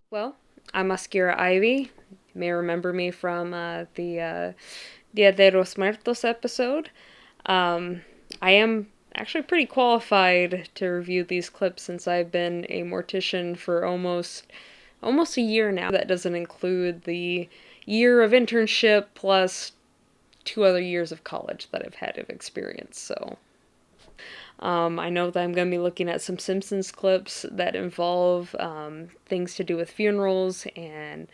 Well, I'm Oscura Ivy. You may remember me from the Dia de los Muertos episode. I am actually pretty qualified to review these clips since I've been a mortician for almost a year now. That doesn't include the year of internship plus 2 other years of college that I've had of experience. So I know that I'm going to be looking at some Simpsons clips that involve things to do with funerals and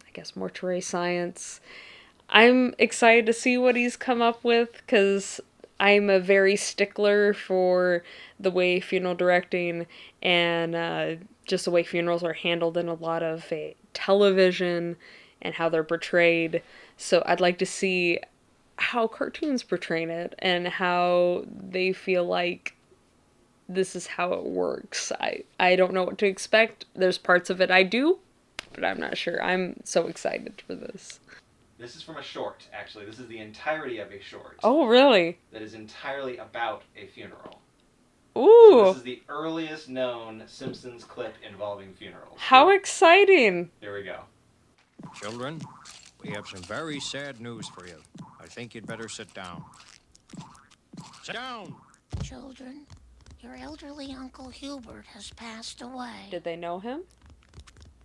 I guess mortuary science. I'm excited to see what he's come up with because I'm a very stickler for the way funeral directing and just the way funerals are handled in a lot of television and how they're portrayed. So I'd like to see how cartoons portray it and how they feel like this is how it works. I don't know what to expect. There's parts of it I do, but I'm not sure. I'm so excited for this. This is from a short, actually. This is the entirety of a short. Oh, really? That is entirely about a funeral. Ooh. So this is the earliest known Simpsons clip involving funerals. How exciting. Here we go. Children, we have some very sad news for you. I think you'd better sit down. Sit down! Children, your elderly Uncle Hubert has passed away. Did they know him?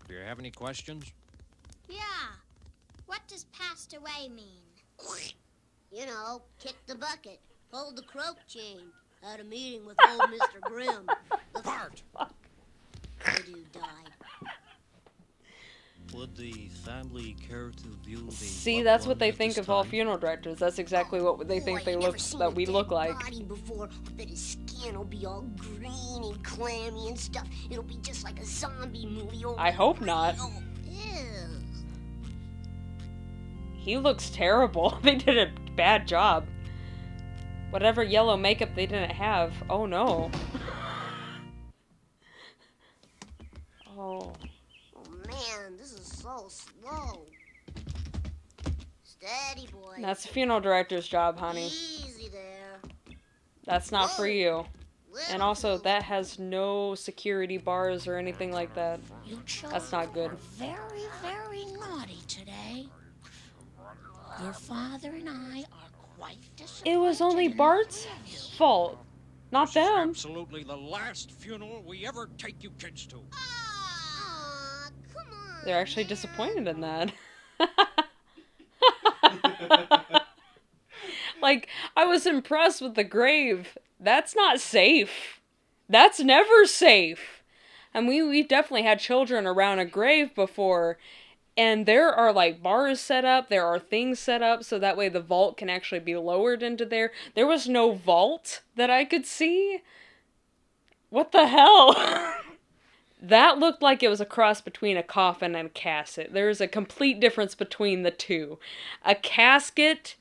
Do you have any questions? Yeah. What does passed away mean? You know, kick the bucket, hold the croak chain, had a meeting with old Mr. Grimm. The Bart! The dude died. Would the family care to view the See, that's what they think of all funeral directors. That's exactly what they think they look that we look like. Body before. I bet his skin will be all green and clammy and stuff. It'll be just like a zombie movie. I hope not. Ew. He looks terrible. They did a bad job. Whatever yellow makeup they didn't have. Oh no. Oh. Oh man, this is so slow. Steady, boy. That's the funeral director's job, honey. Easy there. That's not for you. Little And also, too. that has no security bars or anything like that. You children That's not good. are very, very naughty today. Your father and I are quite disappointed. It was only in Bart's you. fault, not This is them. absolutely the last funeral we ever take you kids to. Aw, come on. They're actually disappointed in that. Like, I was impressed with the grave. That's not safe. That's never safe. And we've definitely had children around a grave before. And there are, like, bars set up. There are things set up so that way the vault can actually be lowered into there. There was no vault that I could see. What the hell? That looked like it was a cross between a coffin and a casket. There's a complete difference between the two. A casket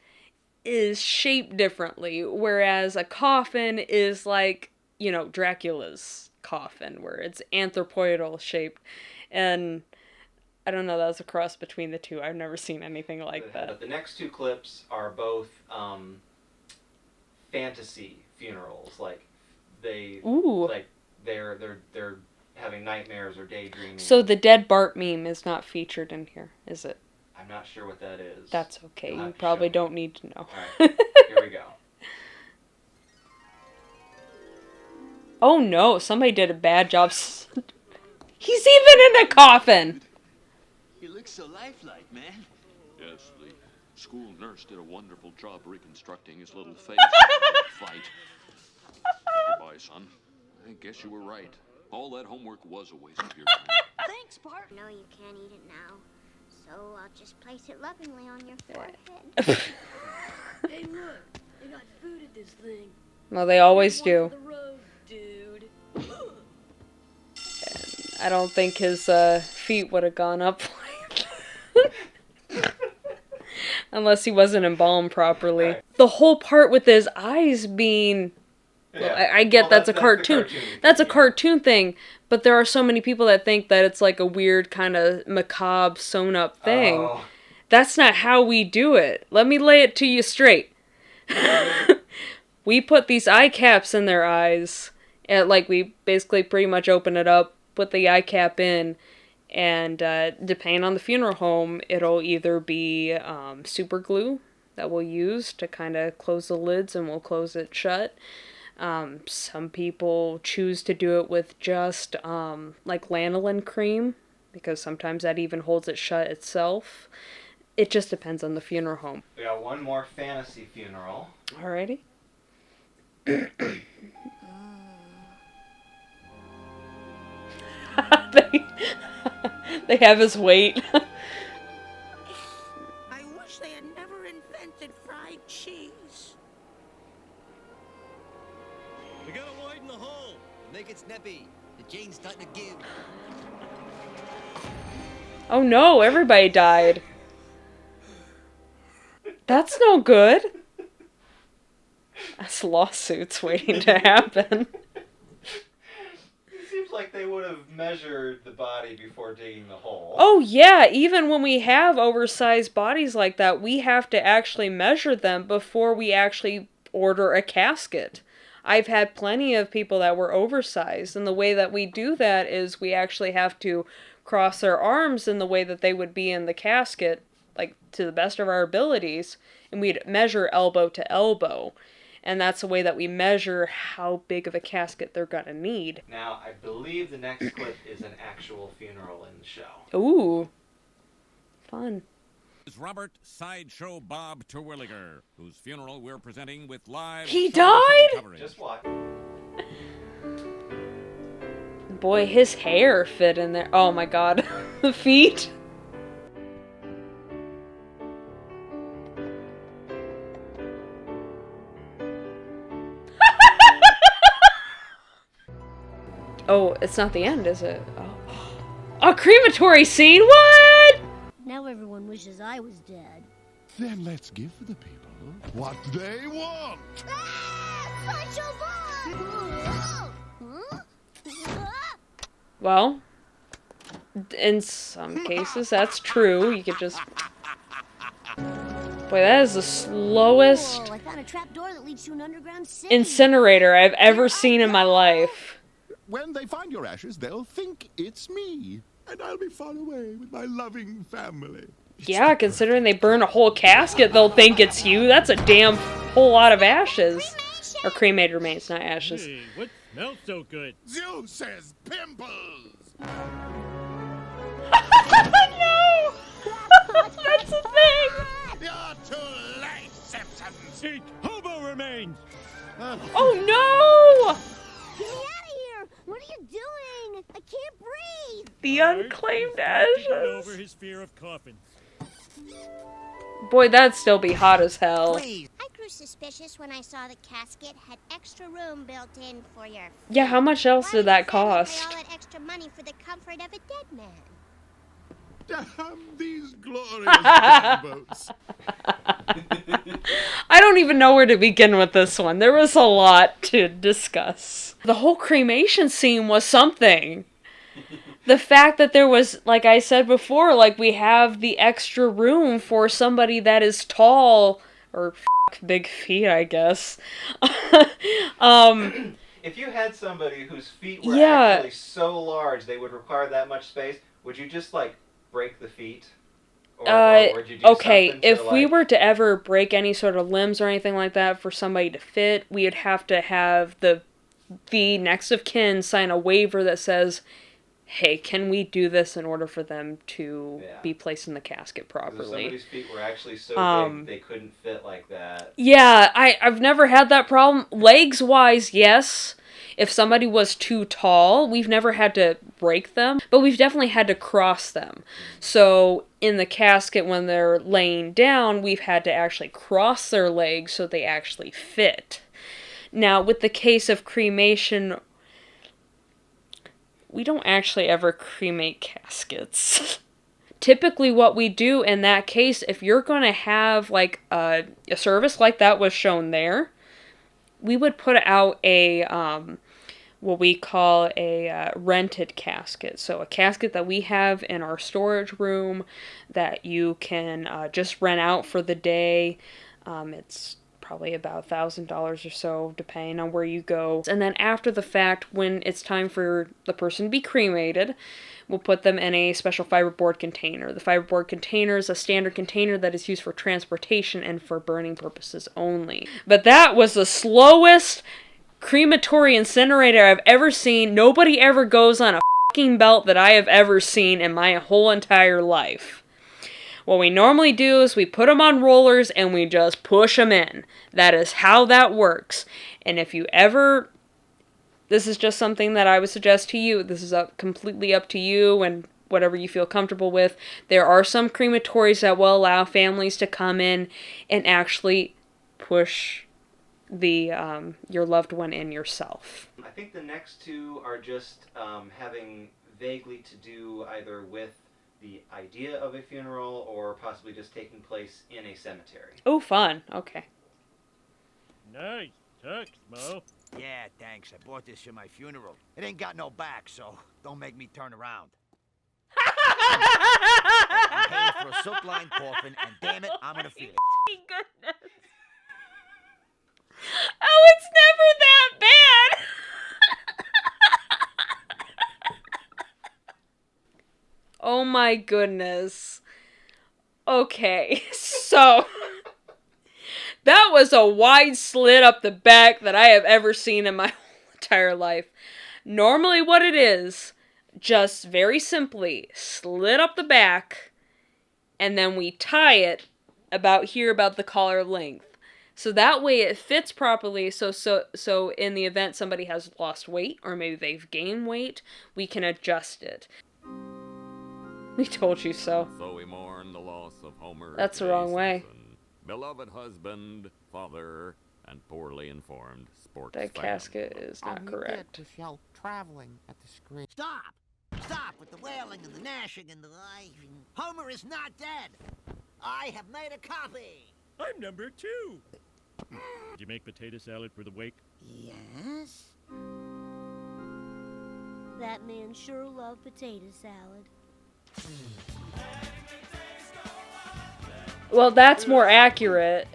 is shaped differently, whereas a coffin is like, you know, Dracula's coffin, where it's anthropoidal shaped. And I don't know, that was a cross between the two. I've never seen anything like that. But the next two clips are both fantasy funerals. Like they, Ooh. like they're having nightmares or daydreaming. So the dead Bart meme is not featured in here, is it? I'm not sure what that is. That's okay. You'll You have to probably show me. don't need to know. All right, here we go. Oh no, somebody did a bad job. He's even in a coffin! He looks so lifelike, man. Yes, the school nurse did a wonderful job reconstructing his little face after the fight. Goodbye, son. I guess you were right. All that homework was a waste of your time. Thanks, Bart. No, you can't eat it now. So I'll just place it lovingly on your forehead. Hey, look. They got food at this thing. Well, they always do. The road, dude. I don't think his feet would have gone up unless he wasn't embalmed properly. Right. The whole part with his eyes being... Well, I get Well, that's a the cartoon. That's a cartoon thing, but there are so many people that think that it's like a weird kind of macabre sewn up thing. Oh. That's not how we do it. Let me lay it to you straight. We put these eye caps in their eyes, And, like, we basically pretty much open it up, put the eye cap in, and depending on the funeral home, it'll either be super glue that we'll use to kind of close the lids, and we'll close it shut. Some people choose to do it with just like lanolin cream, because sometimes that even holds it shut itself. It just depends on the funeral home. We got one more fantasy funeral. Alrighty. they have his weight. I wish they had never invented fried cheese. We gotta widen the hole. Make it snappy. The chain's starting to give. Oh no, everybody died. That's no good. That's lawsuits waiting to happen. It seems like they would have measured the body before digging the hole. Oh yeah, even when we have oversized bodies like that, we have to actually measure them before we actually order a casket. I've had plenty of people that were oversized, and the way that we do that is we actually have to cross their arms in the way that they would be in the casket, like to the best of our abilities, and we'd measure elbow to elbow. And that's the way that we measure how big of a casket they're gonna need. Now, I believe the next clip is an actual funeral in the show. Ooh. Fun. Is Robert Sideshow Bob Terwilliger, whose funeral we're presenting with live... He died?! coverage. Just watch. Boy, his hair fit in there. Oh my god. The feet. Oh, it's not the end, is it? Oh. A crematory scene? What? Now everyone wishes I was dead. Then let's give the people what they want. Well, in some cases, that's true. You could just... Boy, that is the slowest I found a trap door that leads to an underground city. incinerator I've ever seen in my life. When they find your ashes, they'll think it's me. And I'll be far away with my loving family. Yeah, considering they burn a whole casket, they'll think it's you. That's a damn whole lot of ashes. Or cremated remains, not ashes. Hey, what smells so good? Zeus says pimples! No! That's a thing! You're too late, Simpsons! Eat hobo remains! Oh no! Get me out of here! What are you doing? I can't breathe! The unclaimed Getting over ashes. his fear of coffins. Boy, that'd still be hot as hell. I grew suspicious when I saw the casket had extra room built in for your... Yeah, how much else Why did would that the family cost? pay all that extra money for the comfort of a dead man? Damn these glorious gunboats. I don't even know where to begin with this one. There was a lot to discuss. The whole cremation scene was something. The fact that there was, like I said before, like we have the extra room for somebody that is tall, or big feet, I guess. If you had somebody whose feet were actually so large they would require that much space, would you just, like, break the feet? Or would you do okay, something to, if we like... were to ever break any sort of limbs or anything like that for somebody to fit, we would have to have the next of kin sign a waiver that says, hey, can we do this in order for them to be placed in the casket properly? If somebody's feet were actually so big they couldn't fit like that. Yeah, I've never had that problem. Legs-wise, yes. If somebody was too tall, we've never had to break them, but we've definitely had to cross them. So in the casket, when they're laying down, we've had to actually cross their legs so they actually fit. Now, with the case of cremation, we don't actually ever cremate caskets. Typically what we do in that case, if you're going to have like a service like that was shown there, we would put out a what we call a rented casket. So a casket that we have in our storage room that you can just rent out for the day. It's probably about $1,000 or so, depending on where you go. And then after the fact, when it's time for the person to be cremated, we'll put them in a special fiberboard container. The fiberboard container is a standard container that is used for transportation and for burning purposes only. But that was the slowest crematory incinerator I've ever seen. Nobody ever goes on a fucking belt that I have ever seen in my whole entire life. What we normally do is we put them on rollers and we just push them in. That is how that works. And if you ever... This is just something that I would suggest to you. This is completely up to you and whatever you feel comfortable with. There are some crematories that will allow families to come in and actually push the your loved one in yourself. I think the next two are just having vaguely to do either with the idea of a funeral or possibly just taking place in a cemetery. Oh, fun. Okay. Nice. Tux, Mo. Yeah, thanks. I bought this for my funeral. It ain't got no back, so don't make me turn around. I'm paying for a silk-lined coffin, and damn it, I'm gonna feel it. Goodness. Oh, it's never that bad. Oh my goodness. Okay, so that was a wide slit up the back that I have ever seen in my whole entire life. Normally what it is, just very simply, slit up the back, and then we tie it about here, about the collar length. So that way it fits properly, so in the event somebody has lost weight, or maybe they've gained weight, we can adjust it. We told you so. So we mourn the loss of Homer. That's the wrong way. Simpson, beloved husband, father, and poorly informed sports That fan. casket is not correct. Traveling at the screen. Stop! Stop with the wailing and the gnashing and the... Homer is not dead! I have made a copy! I'm number 2. Did you make potato salad for the wake? Yes? That man sure loved potato salad. Well, that's more accurate,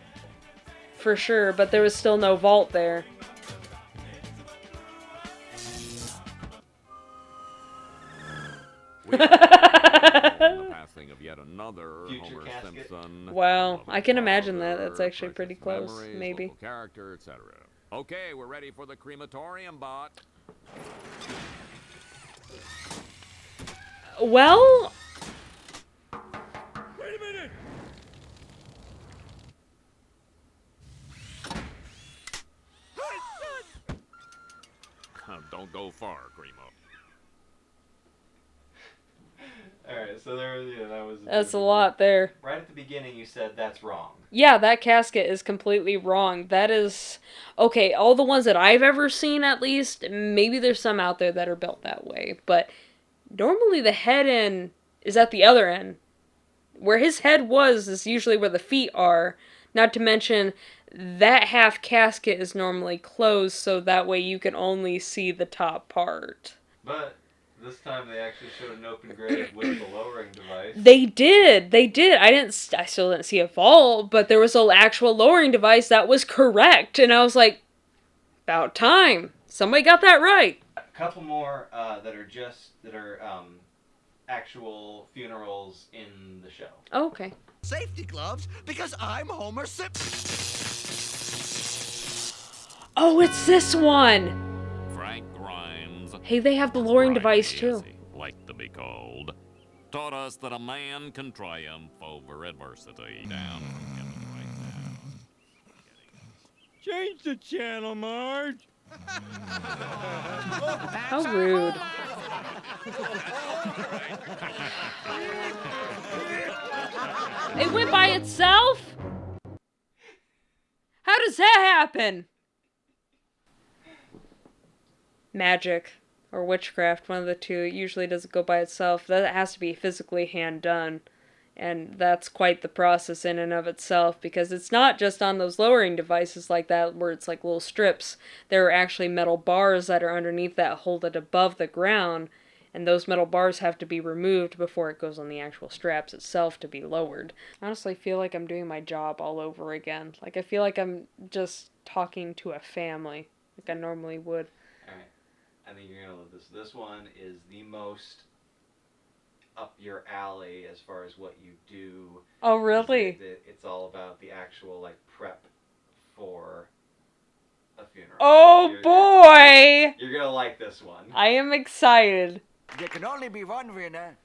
for sure, but there was still no vault there. We the passing of yet another Future Homer casket. Simpson. Wow, beloved I can imagine that. father, That's actually precious pretty close, memories, maybe. local character, etc. Okay, we're ready for the crematorium bot. Well... Wait a minute! Don't go far, Cremo. Alright, so that was... That's a lot there. Right at the beginning you said that's wrong. Yeah, that casket is completely wrong. That is... Okay, all the ones that I've ever seen, at least, maybe there's some out there that are built that way, but normally the head end is at the other end. Where his head was is usually where the feet are. Not to mention, that half casket is normally closed, so that way you can only see the top part. But this time they actually showed an open grave with the lowering device. They did. I still didn't see a vault, but there was an actual lowering device that was correct. And I was like, about time. Somebody got that right. A couple more that are actual funerals in the show. Oh, okay. Safety gloves because I'm Homer Simpson. Oh, it's this one. Frank Grimes. Hey, they have the lowering Grimy, device as too. he liked to be called, taught us that a man can triumph over adversity. Down. Change the channel, Marge. How rude. It went by itself? How does that happen? Magic or witchcraft, one of the two. It usually doesn't go by itself. That has to be physically hand done. And that's quite the process in and of itself, because it's not just on those lowering devices like that where it's like little strips. There are actually metal bars that are underneath that hold it above the ground. And those metal bars have to be removed before it goes on the actual straps itself to be lowered. I honestly feel like I'm doing my job all over again. Like, I feel like I'm just talking to a family, like I normally would. Alright. I think you're gonna love this. This one is the most up your alley as far as what you do. Oh, really? It's all about the actual, like, prep for a funeral. Oh, boy! You're gonna like this one. I am excited. There can only be one winner.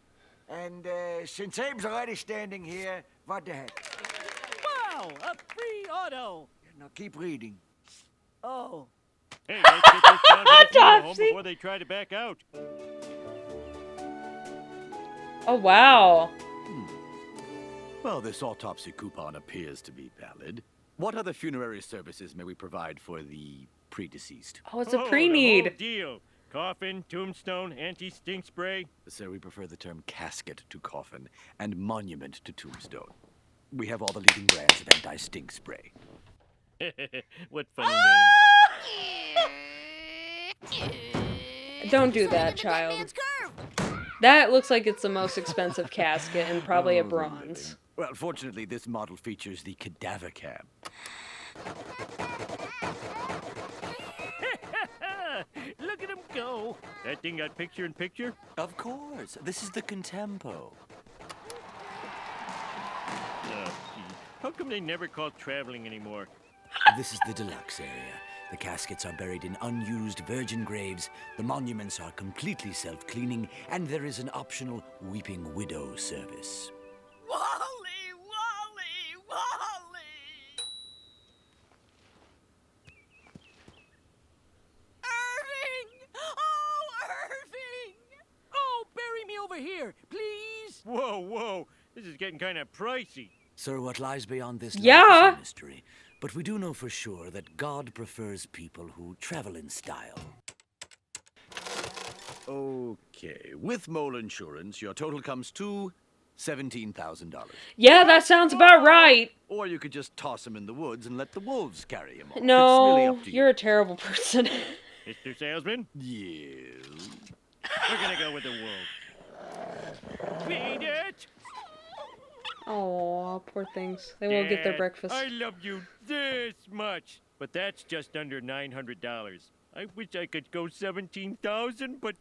And since Abe's already standing here, what the heck? Wow, a free auto. Now keep reading. Oh. Hey, let's get this down to the funeral home Topsy. before they try to back out. Oh, wow. Well, this autopsy coupon appears to be valid. What other funerary services may we provide for the predeceased? Oh, it's a The pre-need. whole deal. Coffin, tombstone, anti-stink spray. Sir, we prefer the term casket to coffin and monument to tombstone. We have all the leading brands of anti-stink spray. What funny name. Don't do that, child. That looks like it's the most expensive casket and probably a bronze. Well, fortunately, this model features the cadaver cam. Look at him go. That thing got picture-in-picture? Of course. This is the Contempo. Oh, gee. How come they never call traveling anymore? This is the deluxe area. The caskets are buried in unused virgin graves, the monuments are completely self-cleaning, and there is an optional weeping widow service. Wally! Wally! Wally! Irving! Oh, Irving! Oh, bury me over here, please. Whoa, whoa. This is getting kind of pricey. Sir, what lies beyond this life Yeah. is a mystery. But we do know for sure that God prefers people who travel in style. Okay, with mole insurance, your total comes to $17,000. Yeah, that sounds about right. Or you could just toss him in the woods and let the wolves carry him off. It's really No, up to you. you're a terrible person. Mr. Salesman, Yes. we're gonna go with the wolf. Beat it! Oh, poor things. They won't get their Dad, breakfast. I love you this much, but that's just under $900. I wish I could go 17,000, but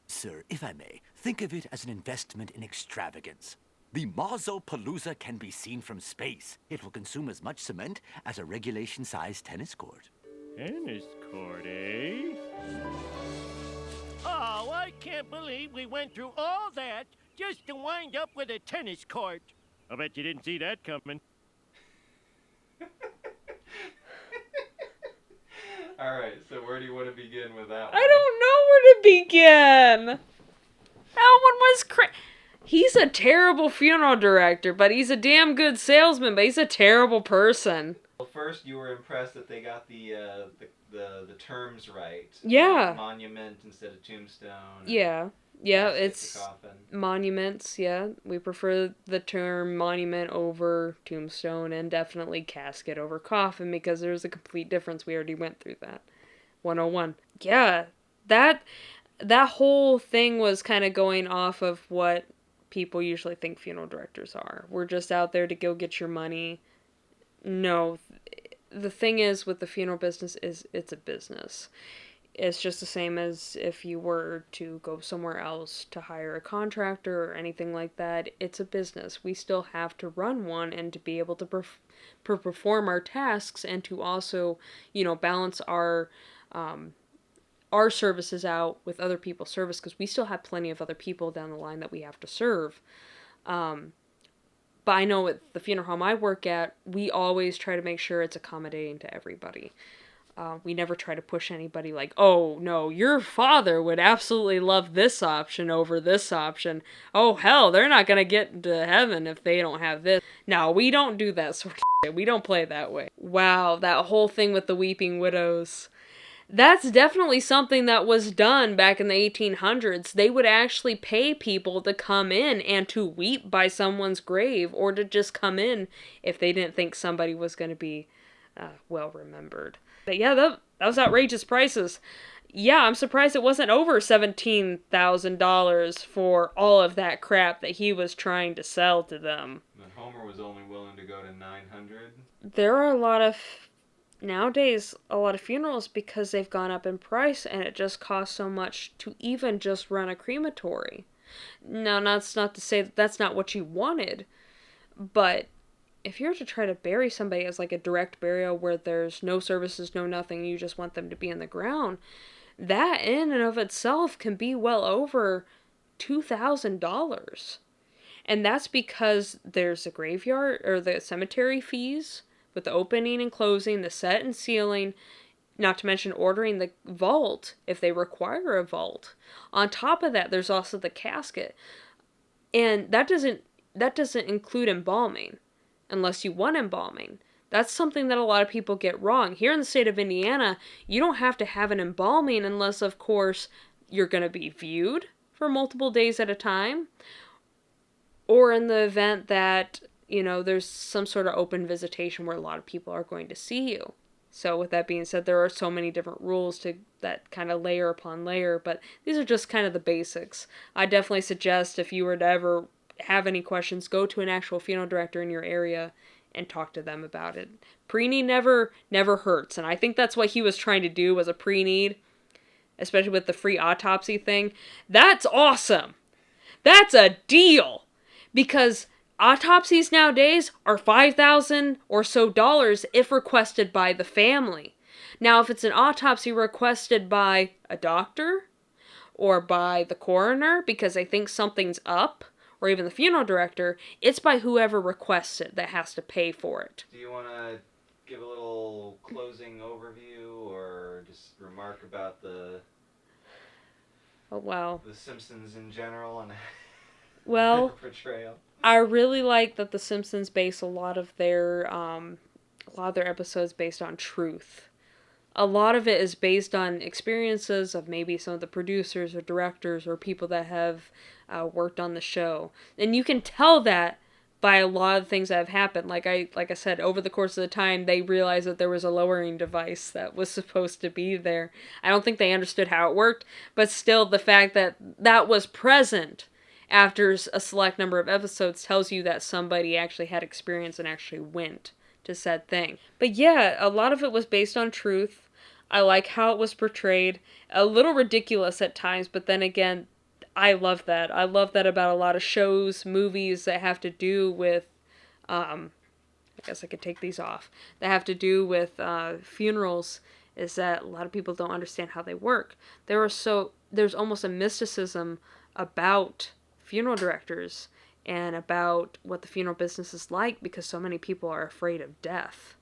Sir, if I may, think of it as an investment in extravagance. The Mazo-Palooza can be seen from space. It will consume as much cement as a regulation-sized tennis court. tennis court, eh? Oh, I can't believe we went through all that just to wind up with a tennis court. I bet you didn't see that coming. Alright, so where do you want to begin with that one? I don't know where to begin. That one was He's a terrible funeral director, but he's a damn good salesman, but he's a terrible person. Well, first you were impressed that they got the terms right. Yeah. Monument instead of tombstone. Yeah. Yeah, casket to it's coffin. monuments, yeah. We prefer the term monument over tombstone and definitely casket over coffin because there's a complete difference. We already went through that. 101. Yeah, that whole thing was kind of going off of what people usually think funeral directors are. We're just out there to go get your money. No, the thing is with the funeral business is it's a business. It's just the same as if you were to go somewhere else to hire a contractor or anything like that. It's a business. We still have to run one and to be able to perform our tasks and to also, balance our services out with other people's service because we still have plenty of other people down the line that we have to serve. But I know at the funeral home I work at, we always try to make sure it's accommodating to everybody. We never try to push anybody like, oh, no, your father would absolutely love this option over this option. Oh, hell, they're not going to get into heaven if they don't have this. No, we don't do that sort of shit. We don't play that way. Wow, that whole thing with the weeping widows. That's definitely something that was done back in the 1800s. They would actually pay people to come in and to weep by someone's grave or to just come in if they didn't think somebody was going to be well remembered. But yeah, that was outrageous prices. Yeah, I'm surprised it wasn't over $17,000 for all of that crap that he was trying to sell to them. But Homer was only willing to go to 900. There are nowadays, a lot of funerals because they've gone up in price and it just costs so much to even just run a crematory. Now, that's not to say that that's not what you wanted, but if you're to try to bury somebody as like a direct burial where there's no services, no nothing, you just want them to be in the ground, that in and of itself can be well over $2,000. And that's because there's the graveyard or the cemetery fees with the opening and closing, the set and sealing, not to mention ordering the vault if they require a vault. On top of that, there's also the casket. And that doesn't include embalming unless you want embalming. That's something that a lot of people get wrong. Here in the state of Indiana, you don't have to have an embalming unless, of course, you're going to be viewed for multiple days at a time, or in the event that, there's some sort of open visitation where a lot of people are going to see you. So with that being said, there are so many different rules that kind of layer upon layer, but these are just kind of the basics. I definitely suggest if you were to ever have any questions, go to an actual funeral director in your area and talk to them about it. Pre-need never hurts, and I think that's what he was trying to do was a pre-need, especially with the free autopsy thing. That's awesome! That's a deal! Because autopsies nowadays are $5,000 or so if requested by the family. Now, if it's an autopsy requested by a doctor or by the coroner because they think something's up, or even the funeral director, it's by whoever requests it that has to pay for it. Do you want to give a little closing overview or just remark about the Simpsons in general and their portrayal? I really like that the Simpsons base a lot of their episodes based on truth. A lot of it is based on experiences of maybe some of the producers or directors or people that have worked on the show. And you can tell that by a lot of things that have happened. Like I said, over the course of the time, they realized that there was a lowering device that was supposed to be there. I don't think they understood how it worked, but still the fact that that was present after a select number of episodes tells you that somebody actually had experience and actually went to said thing. But yeah, a lot of it was based on truth. I like how it was portrayed. A little ridiculous at times, but then again, I love that. I love that about a lot of shows, movies that have to do with, I guess I could take these off, that have to do with funerals, is that a lot of people don't understand how they work. There's almost a mysticism about funeral directors and about what the funeral business is like because so many people are afraid of death.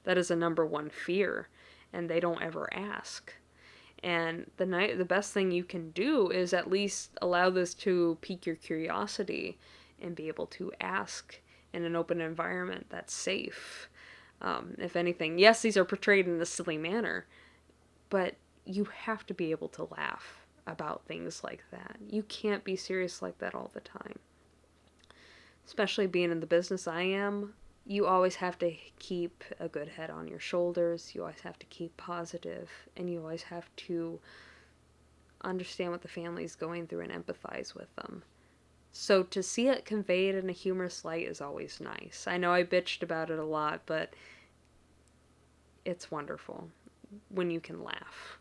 That is a number one fear, and they don't ever ask. And the best thing you can do is at least allow this to pique your curiosity and be able to ask in an open environment that's safe. If anything, yes, these are portrayed in a silly manner, but you have to be able to laugh about things like that. You can't be serious like that all the time. Especially being in the business I am, you always have to keep a good head on your shoulders. You always have to keep positive, and you always have to understand what the family's going through and empathize with them. So to see it conveyed in a humorous light is always nice. I know I bitched about it a lot, but it's wonderful when you can laugh.